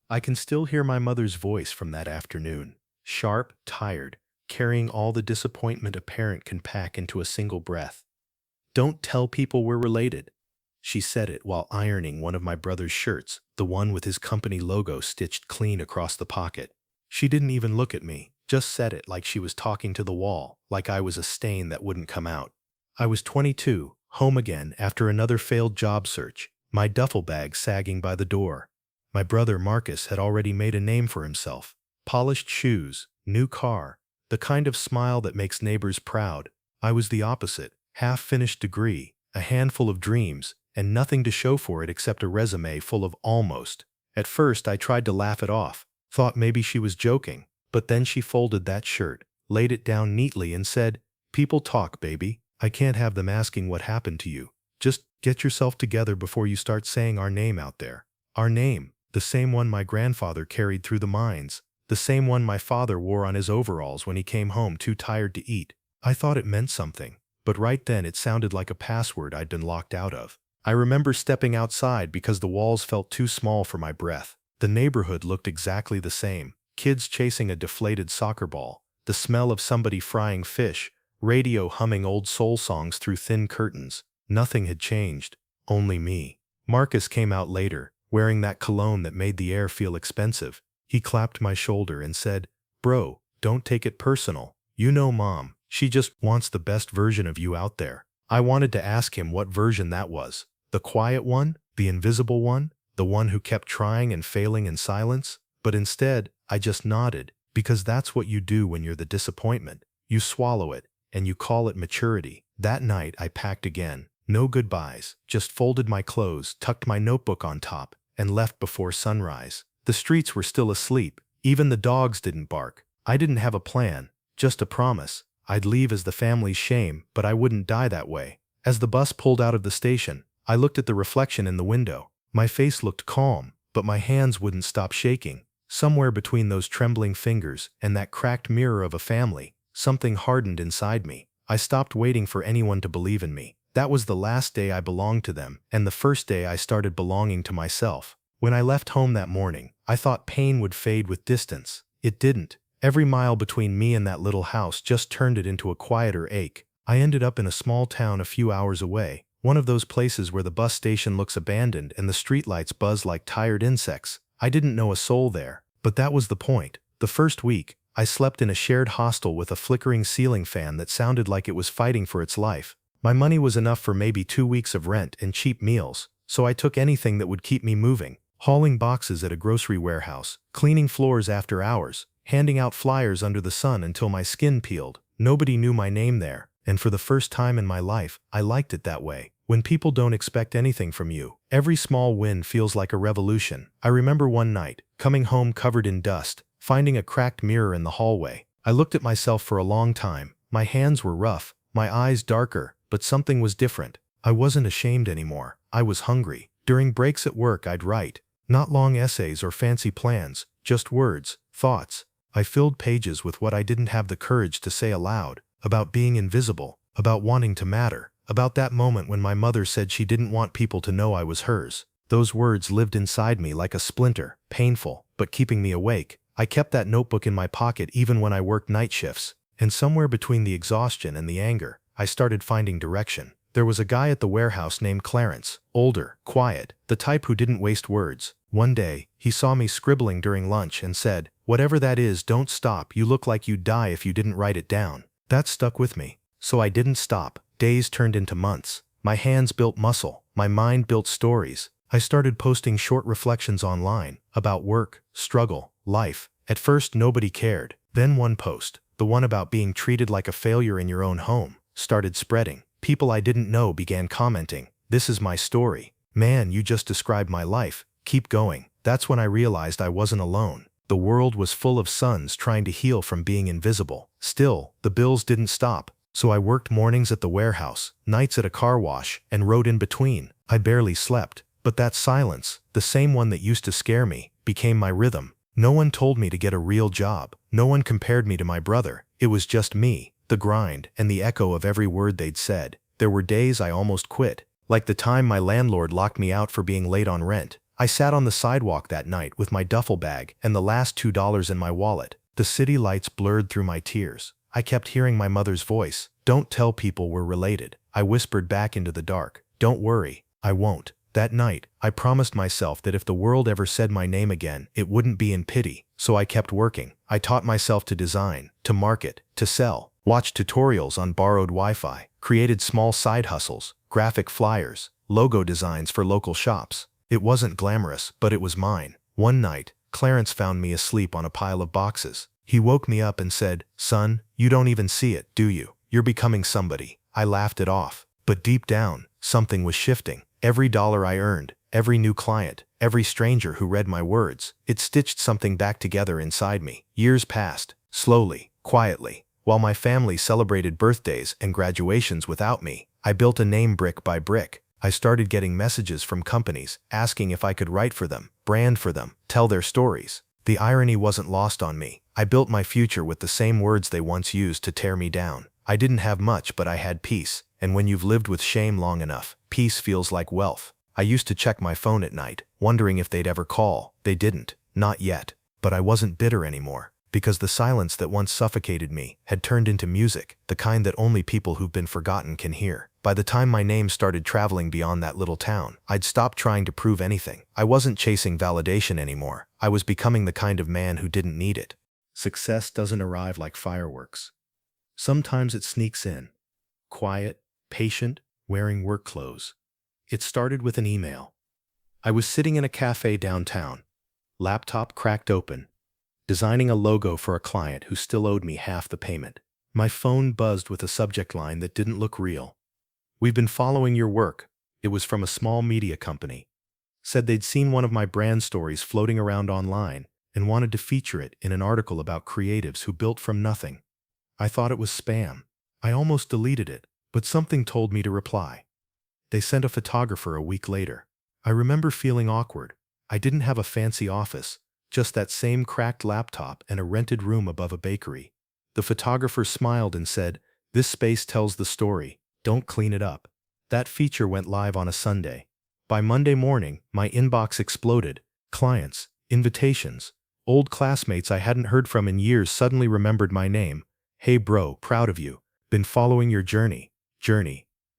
I can still hear my mother's voice from that afternoon, sharp, tired, carrying all the disappointment a parent can pack into a single breath. "Don't tell people we're related." She said it while ironing one of my brother's shirts, the one with his company logo stitched clean across the pocket. She didn't even look at me, just said it like she was talking to the wall, like I was a stain that wouldn't come out. I was 22, home again after another failed job search, my duffel bag sagging by the door. My brother Marcus had already made a name for himself. Polished shoes, new car, the kind of smile that makes neighbors proud. I was the opposite, half-finished degree, a handful of dreams, and nothing to show for it except a resume full of almost. At first I tried to laugh it off, thought maybe she was joking, but then she folded that shirt, laid it down neatly and said, "People talk, baby. I can't have them asking what happened to you. Just get yourself together before you start saying our name out there." Our name, the same one my grandfather carried through the mines, the same one my father wore on his overalls when he came home too tired to eat. I thought it meant something, but right then it sounded like a password I'd been locked out of. I remember stepping outside because the walls felt too small for my breath. The neighborhood looked exactly the same. Kids chasing a deflated soccer ball, the smell of somebody frying fish, radio humming old soul songs through thin curtains. Nothing had changed, only me. Marcus came out later, wearing that cologne that made the air feel expensive. He clapped my shoulder and said, "Bro, don't take it personal. You know Mom, she just wants the best version of you out there." I wanted to ask him what version that was. The quiet one? The invisible one? The one who kept trying and failing in silence? But instead, I just nodded, because that's what you do when you're the disappointment. You swallow it, and you call it maturity. That night I packed again. No goodbyes, just folded my clothes, tucked my notebook on top, and left before sunrise. The streets were still asleep. Even the dogs didn't bark. I didn't have a plan, just a promise. I'd leave as the family's shame, but I wouldn't die that way. As the bus pulled out of the station, I looked at the reflection in the window. My face looked calm, but my hands wouldn't stop shaking. Somewhere between those trembling fingers and that cracked mirror of a family, something hardened inside me. I stopped waiting for anyone to believe in me. That was the last day I belonged to them, and the first day I started belonging to myself. When I left home that morning, I thought pain would fade with distance. It didn't. Every mile between me and that little house just turned it into a quieter ache. I ended up in a small town a few hours away, one of those places where the bus station looks abandoned and the streetlights buzz like tired insects. I didn't know a soul there, but that was the point. The first week, I slept in a shared hostel with a flickering ceiling fan that sounded like it was fighting for its life. My money was enough for maybe 2 weeks of rent and cheap meals, so I took anything that would keep me moving. Hauling boxes at a grocery warehouse, cleaning floors after hours, handing out flyers under the sun until my skin peeled. Nobody knew my name there, and for the first time in my life, I liked it that way. When people don't expect anything from you, every small win feels like a revolution. I remember one night, coming home covered in dust, finding a cracked mirror in the hallway. I looked at myself for a long time. My hands were rough, my eyes darker, but something was different. I wasn't ashamed anymore. I was hungry. During breaks at work, I'd write. Not long essays or fancy plans, just words, thoughts. I filled pages with what I didn't have the courage to say aloud, about being invisible, about wanting to matter, about that moment when my mother said she didn't want people to know I was hers. Those words lived inside me like a splinter, painful, but keeping me awake. I kept that notebook in my pocket even when I worked night shifts, and somewhere between the exhaustion and the anger, I started finding direction. There was a guy at the warehouse named Clarence, older, quiet, the type who didn't waste words. One day, he saw me scribbling during lunch and said, "Whatever that is, don't stop. You look like you'd die if you didn't write it down." That stuck with me. So I didn't stop. Days turned into months. My hands built muscle. My mind built stories. I started posting short reflections online about work, struggle, life. At first, nobody cared. Then one post, the one about being treated like a failure in your own home, started spreading. People I didn't know began commenting, "This is my story. Man, you just described my life. Keep going." That's when I realized I wasn't alone. The world was full of sons trying to heal from being invisible. Still, the bills didn't stop. So I worked mornings at the warehouse, nights at a car wash, and wrote in between. I barely slept. But that silence, the same one that used to scare me, became my rhythm. No one told me to get a real job. No one compared me to my brother. It was just me, the grind, and the echo of every word they'd said. There were days I almost quit. Like the time my landlord locked me out for being late on rent. I sat on the sidewalk that night with my duffel bag and the last $2 in my wallet. The city lights blurred through my tears. I kept hearing my mother's voice. "Don't tell people we're related." I whispered back into the dark. "Don't worry, I won't." That night, I promised myself that if the world ever said my name again, it wouldn't be in pity. So I kept working. I taught myself to design, to market, to sell, watched tutorials on borrowed Wi-Fi, created small side hustles, graphic flyers, logo designs for local shops. It wasn't glamorous, but it was mine. One night, Clarence found me asleep on a pile of boxes. He woke me up and said, "Son, you don't even see it, do you? You're becoming somebody." I laughed it off. But deep down, something was shifting. Every dollar I earned, every new client, every stranger who read my words, it stitched something back together inside me. Years passed, slowly, quietly. While my family celebrated birthdays and graduations without me, I built a name brick by brick. I started getting messages from companies asking if I could write for them, brand for them, tell their stories. The irony wasn't lost on me. I built my future with the same words they once used to tear me down. I didn't have much, but I had peace. And when you've lived with shame long enough, peace feels like wealth. I used to check my phone at night, wondering if they'd ever call. They didn't. Not yet. But I wasn't bitter anymore, because the silence that once suffocated me had turned into music, the kind that only people who've been forgotten can hear. By the time my name started traveling beyond that little town, I'd stopped trying to prove anything. I wasn't chasing validation anymore. I was becoming the kind of man who didn't need it. Success doesn't arrive like fireworks. Sometimes it sneaks in. Quiet, patient, wearing work clothes. It started with an email. I was sitting in a cafe downtown, laptop cracked open, designing a logo for a client who still owed me half the payment. My phone buzzed with a subject line that didn't look real. "We've been following your work." It was from a small media company. Said they'd seen one of my brand stories floating around online and wanted to feature it in an article about creatives who built from nothing. I thought it was spam. I almost deleted it, but something told me to reply. They sent a photographer a week later. I remember feeling awkward. I didn't have a fancy office, just that same cracked laptop and a rented room above a bakery. The photographer smiled and said, "This space tells the story. Don't clean it up." That feature went live on a Sunday. By Monday morning, my inbox exploded. Clients, invitations, old classmates I hadn't heard from in years suddenly remembered my name. "Hey bro, proud of you. Been following your journey."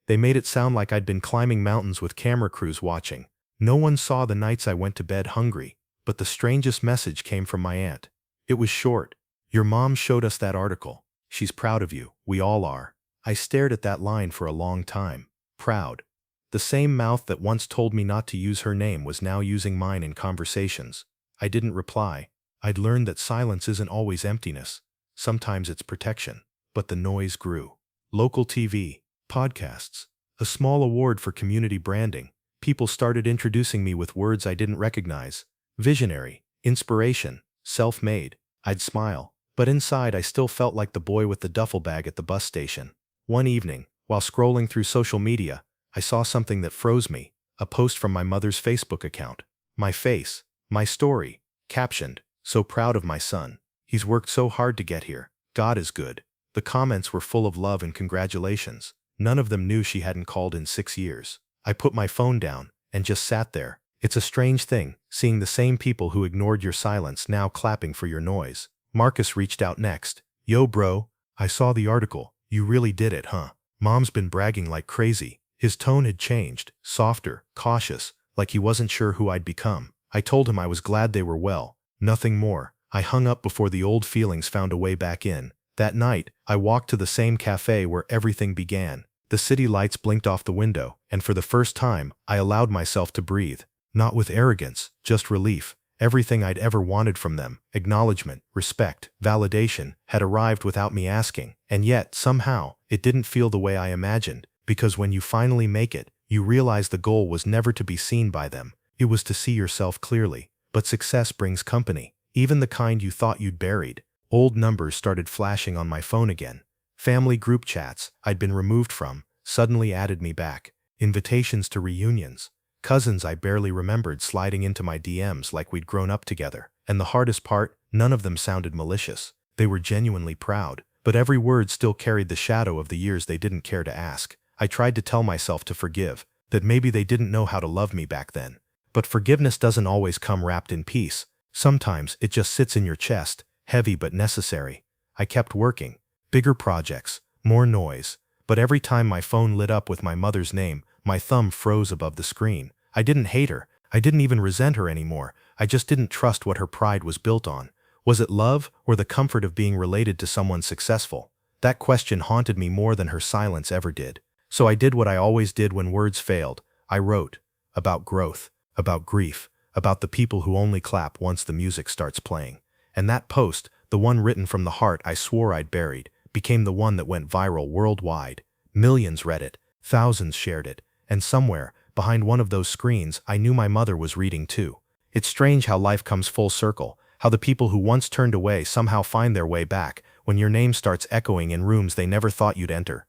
They made it sound like I'd been climbing mountains with camera crews watching. No one saw the nights I went to bed hungry, but the strangest message came from my aunt. It was short. "Your mom showed us that article. She's proud of you. We all are." I stared at that line for a long time. Proud. The same mouth that once told me not to use her name was now using mine in conversations. I didn't reply. I'd learned that silence isn't always emptiness. Sometimes it's protection. But the noise grew. Local TV, podcasts, a small award for community branding. People started introducing me with words I didn't recognize. Visionary, inspiration, self-made. I'd smile, but inside I still felt like the boy with the duffel bag at the bus station. One evening, while scrolling through social media, I saw something that froze me, a post from my mother's Facebook account. My face, my story, captioned, "So proud of my son. He's worked so hard to get here. God is good." The comments were full of love and congratulations. None of them knew she hadn't called in 6 years. I put my phone down and just sat there. It's a strange thing, seeing the same people who ignored your silence now clapping for your noise. Marcus reached out next. "Yo bro, I saw the article. You really did it, huh? Mom's been bragging like crazy." His tone had changed, softer, cautious, like he wasn't sure who I'd become. I told him I was glad they were well. Nothing more. I hung up before the old feelings found a way back in. That night, I walked to the same cafe where everything began. The city lights blinked off the window, and for the first time, I allowed myself to breathe. Not with arrogance, just relief. Everything I'd ever wanted from them, acknowledgement, respect, validation, had arrived without me asking. And yet, somehow, it didn't feel the way I imagined, because when you finally make it, you realize the goal was never to be seen by them. It was to see yourself clearly. But success brings company, even the kind you thought you'd buried. Old numbers started flashing on my phone again. Family group chats I'd been removed from suddenly added me back. Invitations to reunions. Cousins I barely remembered sliding into my DMs like we'd grown up together. And the hardest part, none of them sounded malicious. They were genuinely proud, but every word still carried the shadow of the years they didn't care to ask. I tried to tell myself to forgive, that maybe they didn't know how to love me back then. But forgiveness doesn't always come wrapped in peace. Sometimes it just sits in your chest, heavy but necessary. I kept working. Bigger projects, more noise. But every time my phone lit up with my mother's name, my thumb froze above the screen. I didn't hate her. I didn't even resent her anymore. I just didn't trust what her pride was built on. Was it love or the comfort of being related to someone successful? That question haunted me more than her silence ever did. So I did what I always did when words failed. I wrote about growth, about grief, about the people who only clap once the music starts playing. And that post, the one written from the heart I swore I'd buried, became the one that went viral worldwide. Millions read it, thousands shared it, and somewhere, behind one of those screens, I knew my mother was reading too. It's strange how life comes full circle, how the people who once turned away somehow find their way back when your name starts echoing in rooms they never thought you'd enter.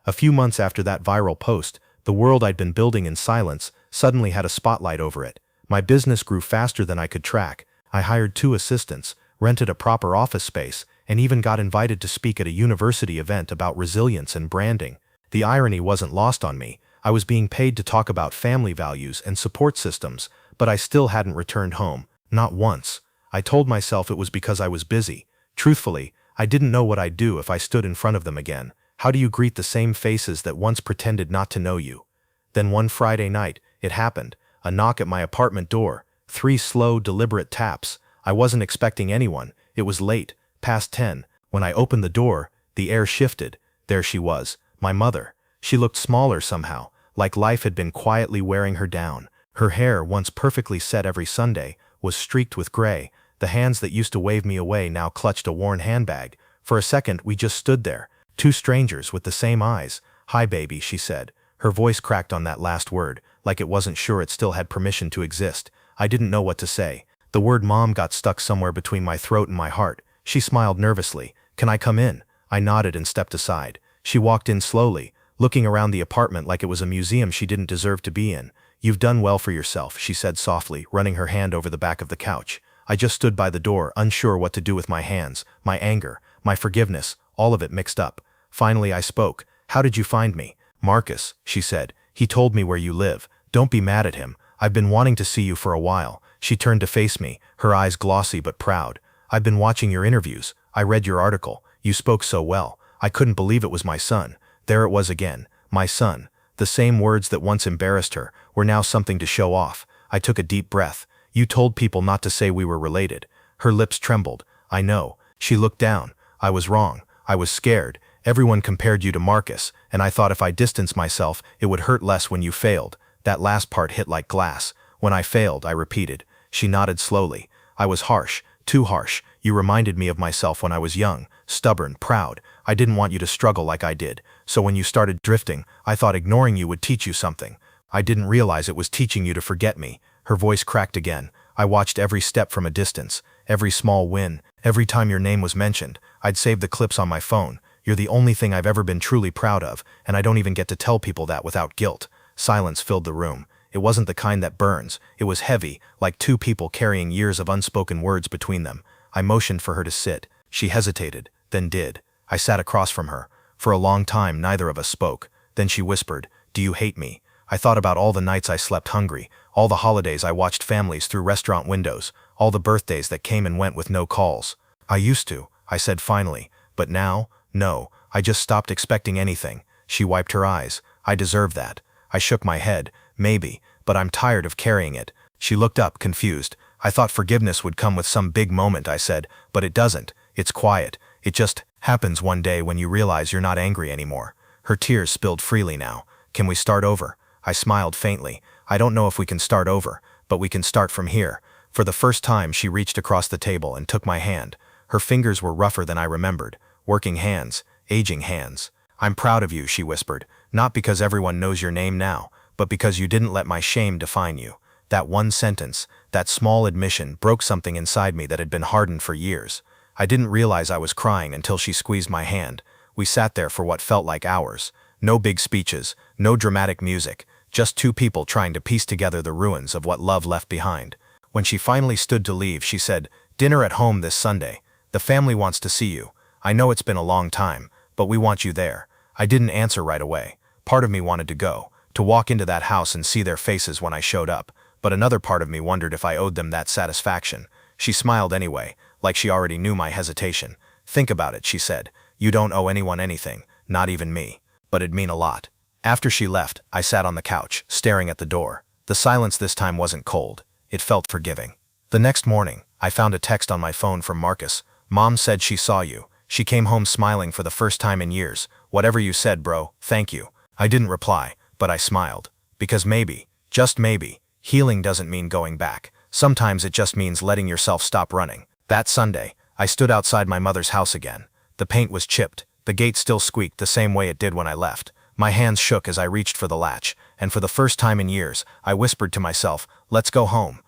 A few months after that viral post, the world I'd been building in silence suddenly had a spotlight over it. My business grew faster than I could track. I hired 2 assistants, rented a proper office space, and even got invited to speak at a university event about resilience and branding. The irony wasn't lost on me. I was being paid to talk about family values and support systems, but I still hadn't returned home, not once. I told myself it was because I was busy. Truthfully, I didn't know what I'd do if I stood in front of them again. How do you greet the same faces that once pretended not to know you? Then one Friday night, it happened. A knock at my apartment door. 3 slow, deliberate taps. I wasn't expecting anyone. It was late, past 10. When I opened the door, the air shifted. There she was, my mother. She looked smaller somehow, like life had been quietly wearing her down. Her hair, once perfectly set every Sunday, was streaked with gray. The hands that used to wave me away now clutched a worn handbag. For a second, we just stood there, 2 strangers with the same eyes. "Hi, baby," she said. Her voice cracked on that last word, like it wasn't sure it still had permission to exist. I didn't know what to say. The word mom got stuck somewhere between my throat and my heart. She smiled nervously. "Can I come in?" I nodded and stepped aside. She walked in slowly, looking around the apartment like it was a museum she didn't deserve to be in. "You've done well for yourself," she said softly, running her hand over the back of the couch. I just stood by the door, unsure what to do with my hands, my anger, my forgiveness, all of it mixed up. Finally I spoke. "How did you find me?" "Marcus," she said. "He told me where you live. Don't be mad at him. I've been wanting to see you for a while." She turned to face me, her eyes glossy but proud. "I've been watching your interviews. I read your article. You spoke so well. I couldn't believe it was my son." There it was again. My son. The same words that once embarrassed her were now something to show off. I took a deep breath. "You told people not to say we were related." Her lips trembled. "I know." She looked down. "I was wrong. I was scared. Everyone compared you to Marcus, and I thought if I distanced myself, it would hurt less when you failed." That last part hit like glass. "When I failed," I repeated. She nodded slowly. "I was harsh, too harsh. You reminded me of myself when I was young, stubborn, proud. I didn't want you to struggle like I did. So when you started drifting, I thought ignoring you would teach you something. I didn't realize it was teaching you to forget me." Her voice cracked again. "I watched every step from a distance, every small win, every time your name was mentioned. I'd save the clips on my phone. You're the only thing I've ever been truly proud of, and I don't even get to tell people that without guilt." Silence filled the room. It wasn't the kind that burns. It was heavy, like 2 people carrying years of unspoken words between them. I motioned for her to sit. She hesitated, then did. I sat across from her. For a long time, neither of us spoke. Then she whispered, "Do you hate me?" I thought about all the nights I slept hungry, all the holidays I watched families through restaurant windows, all the birthdays that came and went with no calls. "I used to," I said finally. "But now, no, I just stopped expecting anything." She wiped her eyes. "I deserve that." I shook my head. "Maybe, but I'm tired of carrying it." She looked up, confused. "I thought forgiveness would come with some big moment," I said, "but it doesn't. It's quiet. It just happens one day when you realize you're not angry anymore." Her tears spilled freely now. "Can we start over?" I smiled faintly. "I don't know if we can start over, but we can start from here." For the first time, she reached across the table and took my hand. Her fingers were rougher than I remembered. Working hands, aging hands. "I'm proud of you," she whispered. "Not because everyone knows your name now, but because you didn't let my shame define you." That one sentence, that small admission, broke something inside me that had been hardened for years. I didn't realize I was crying until she squeezed my hand. We sat there for what felt like hours. No big speeches, no dramatic music, just 2 people trying to piece together the ruins of what love left behind. When she finally stood to leave, she said, "Dinner at home this Sunday. The family wants to see you. I know it's been a long time, but we want you there." I didn't answer right away. Part of me wanted to go, to walk into that house and see their faces when I showed up. but another part of me wondered if I owed them that satisfaction. She smiled anyway, like she already knew my hesitation. "Think about it," she said. "You don't owe anyone anything, not even me. But it'd mean a lot." After she left, I sat on the couch, staring at the door. The silence this time wasn't cold. It felt forgiving. The next morning, I found a text on my phone from Marcus. "Mom said she saw you. She came home smiling for the first time in years. Whatever you said, bro, thank you." I didn't reply, but I smiled. Because maybe, just maybe, healing doesn't mean going back. Sometimes it just means letting yourself stop running. That Sunday, I stood outside my mother's house again. The paint was chipped. The gate still squeaked the same way it did when I left. My hands shook as I reached for the latch, and for the first time in years, I whispered to myself, "Let's go home."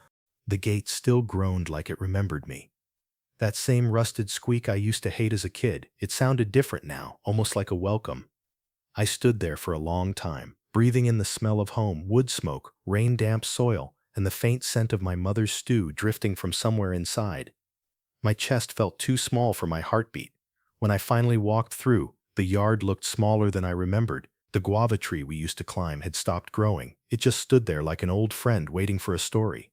The gate still groaned like it remembered me. That same rusted squeak I used to hate as a kid, it sounded different now, almost like a welcome. I stood there for a long time, breathing in the smell of home, wood smoke, rain-damp soil, and the faint scent of my mother's stew drifting from somewhere inside. My chest felt too small for my heartbeat. When I finally walked through, the yard looked smaller than I remembered. The guava tree we used to climb had stopped growing. It just stood there like an old friend waiting for a story.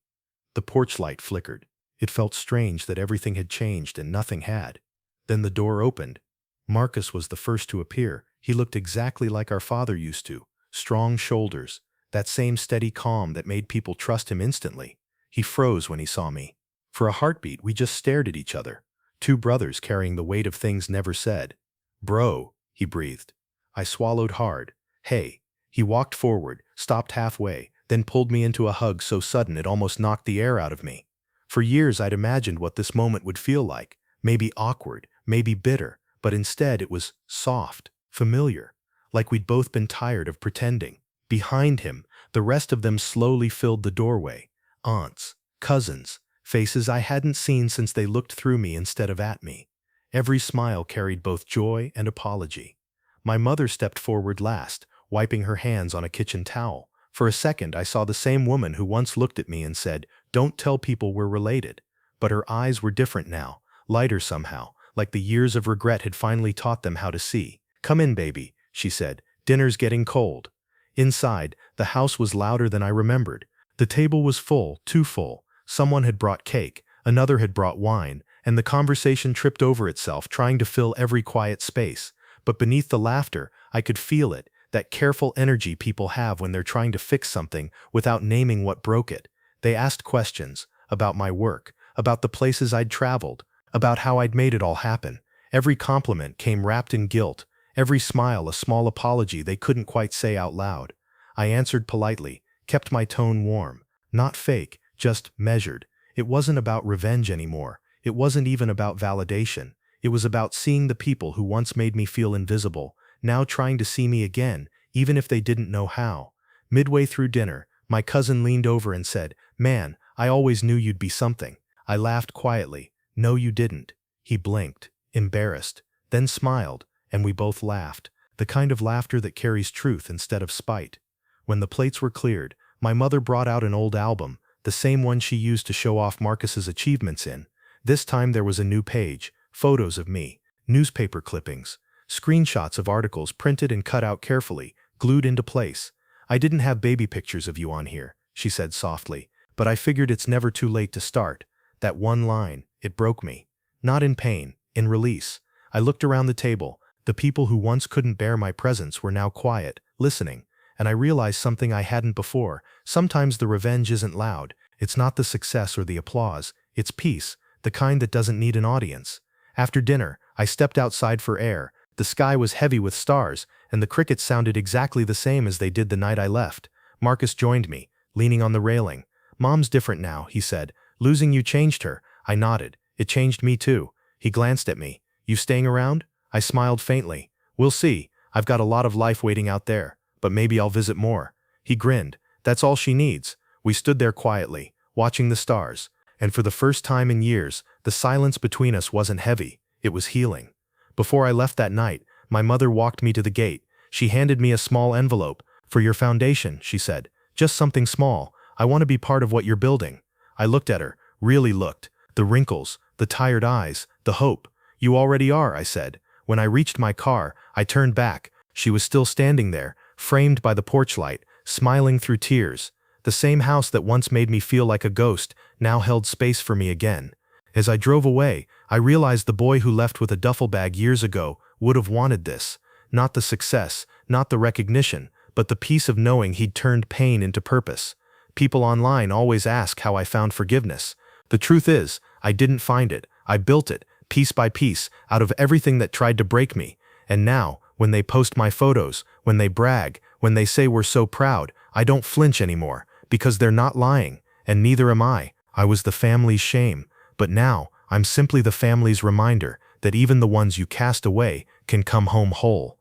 The porch light flickered. It felt strange that everything had changed and nothing had. Then the door opened. Marcus was the first to appear. He looked exactly like our father used to. Strong shoulders, that same steady calm that made people trust him instantly. He froze when he saw me. For a heartbeat, we just stared at each other. Two brothers carrying the weight of things never said. "Bro," he breathed. I swallowed hard. "Hey." He walked forward, stopped halfway, then pulled me into a hug so sudden it almost knocked the air out of me. For years I'd imagined what this moment would feel like. Maybe awkward, maybe bitter, but instead it was soft, familiar, like we'd both been tired of pretending. Behind him, the rest of them slowly filled the doorway. Aunts, cousins, faces I hadn't seen since they looked through me instead of at me. Every smile carried both joy and apology. My mother stepped forward last, wiping her hands on a kitchen towel. For a second, I saw the same woman who once looked at me and said, "Don't tell people we're related." But her eyes were different now, lighter somehow, like the years of regret had finally taught them how to see. "Come in, baby," she said. "Dinner's getting cold." Inside, the house was louder than I remembered. The table was full, too full. Someone had brought cake, another had brought wine, and the conversation tripped over itself, trying to fill every quiet space. But beneath the laughter, I could feel it, that careful energy people have when they're trying to fix something without naming what broke it. They asked questions about my work, about the places I'd traveled, about how I'd made it all happen. Every compliment came wrapped in guilt, every smile a small apology they couldn't quite say out loud. I answered politely, kept my tone warm, not fake, just measured. It wasn't about revenge anymore. It wasn't even about validation. It was about seeing the people who once made me feel invisible, now trying to see me again, even if they didn't know how. Midway through dinner, my cousin leaned over and said, "Man, I always knew you'd be something." I laughed quietly. "No, you didn't." He blinked, embarrassed, then smiled, and we both laughed, the kind of laughter that carries truth instead of spite. When the plates were cleared, my mother brought out an old album, the same one she used to show off Marcus's achievements in. This time there was a new page, photos of me, newspaper clippings, screenshots of articles printed and cut out carefully, glued into place. "I didn't have baby pictures of you on here," she said softly, "but I figured it's never too late to start." That one line, it broke me. Not in pain, in release. I looked around the table. The people who once couldn't bear my presence were now quiet, listening, and I realized something I hadn't before. Sometimes the revenge isn't loud. It's not the success or the applause. It's peace, the kind that doesn't need an audience. After dinner, I stepped outside for air. The sky was heavy with stars, and the crickets sounded exactly the same as they did the night I left. Marcus joined me, leaning on the railing. "Mom's different now," he said. "Losing you changed her." I nodded. "It changed me too." He glanced at me. "You staying around?" I smiled faintly. "We'll see. I've got a lot of life waiting out there, but maybe I'll visit more." He grinned. "That's all she needs." We stood there quietly, watching the stars, and for the first time in years, the silence between us wasn't heavy. It was healing. Before I left that night, my mother walked me to the gate. She handed me a small envelope. "For your foundation," she said. "Just something small. I want to be part of what you're building." I looked at her, really looked. The wrinkles, the tired eyes, the hope. "You already are," I said. When I reached my car, I turned back. She was still standing there, framed by the porch light, smiling through tears. The same house that once made me feel like a ghost now held space for me again. As I drove away, I realized the boy who left with a duffel bag years ago would have wanted this. Not the success, not the recognition, but the peace of knowing he'd turned pain into purpose. People online always ask how I found forgiveness. The truth is, I didn't find it. I built it, piece by piece, out of everything that tried to break me. And now, when they post my photos, when they brag, when they say we're so proud, I don't flinch anymore, because they're not lying, and neither am I. I was the family's shame, but now, I'm simply the family's reminder that even the ones you cast away can come home whole.